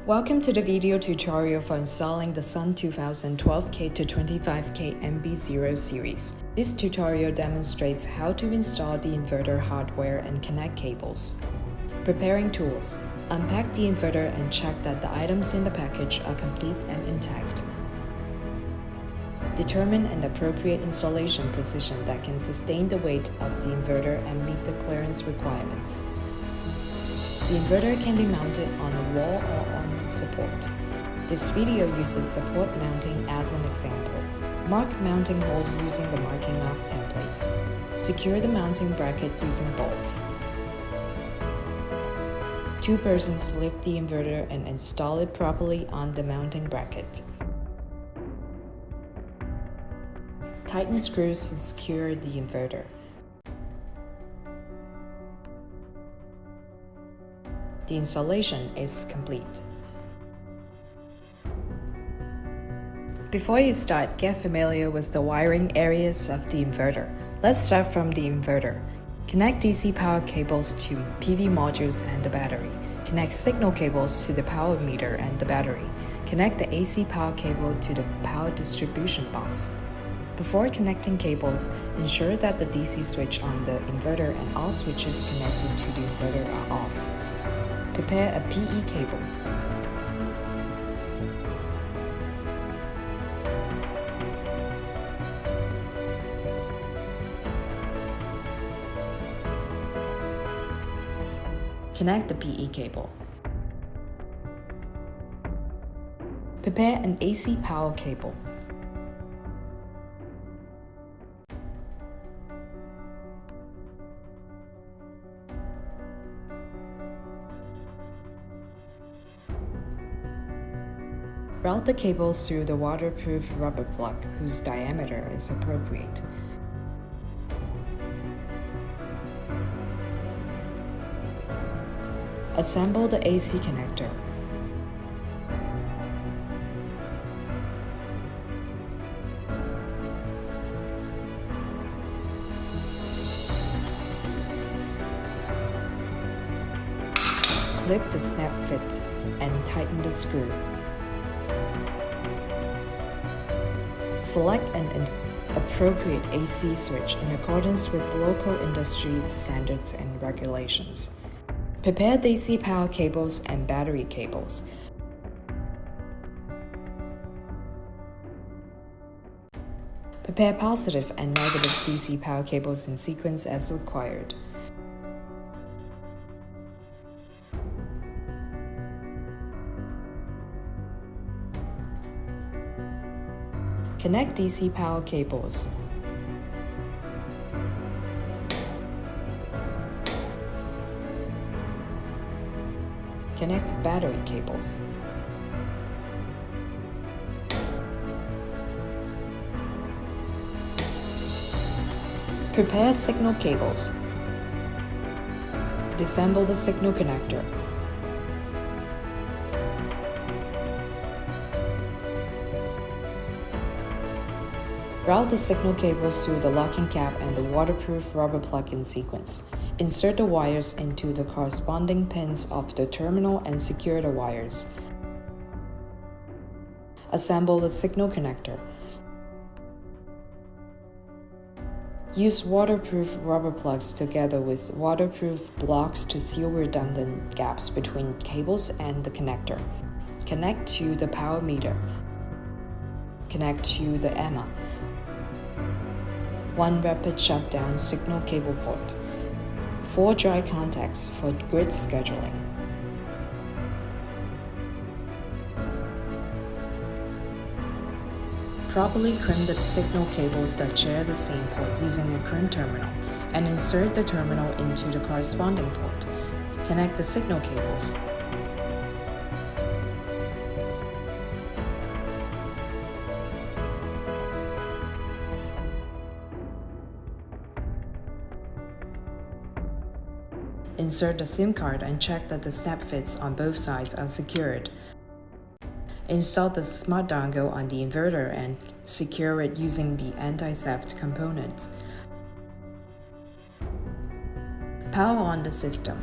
Welcome to the video tutorial for installing the SUN2000 12K to 25K MB0 series. This tutorial demonstrates how to install the inverter hardware and connect cables. Preparing tools. Unpack the inverter and check that the items in the package are complete and intact. Determine an appropriate installation position that can sustain the weight of the inverter and meet the clearance requirements. The inverter can be mounted on a wall or on support. This video uses support mounting as an example. Mark mounting holes using the marking off template. Secure the mounting bracket using bolts. Two persons lift the inverter and install it properly on the mounting bracket. Tighten screws to secure the inverter. The installation is complete. Before you start, get familiar with the wiring areas of the inverter. Let's start from the inverter. Connect DC power cables to PV modules and the battery. Connect signal cables to the power meter and the battery. Connect the AC power cable to the power distribution box. Before connecting cables, ensure that the DC switch on the inverter and all switches connected to the inverter are off. Prepare a PE cable. Connect the PE cable. Prepare an AC power cable. Route the cable through the waterproof rubber plug whose diameter is appropriate. Assemble the AC connector. Clip the snap fit and tighten the screw. Select an appropriate AC switch in accordance with local industry standards and regulations. Prepare the AC power cables and battery cables. Prepare positive and negative DC power cables in sequence as required. Connect DC power cables. Connect battery cables. Prepare signal cables. Disassemble the signal connector. Route the signal cables through the locking cap and the waterproof rubber plug in sequence. Insert the wires into the corresponding pins of the terminal and secure the wires. Assemble the signal connector. Use waterproof rubber plugs together with waterproof blocks to seal redundant gaps between cables and the connector. Connect to the power meter. Connect to the EMA. One rapid shutdown signal cable port. 4 dry contacts for grid scheduling. Properly crimp the signal cables that share the same port using a crimp terminal, and insert the terminal into the corresponding port. Connect the signal cables. Insert the SIM card and check that the snap fits on both sides are secured. Install the smart dongle on the inverter and secure it using the anti-theft components. Power on the system.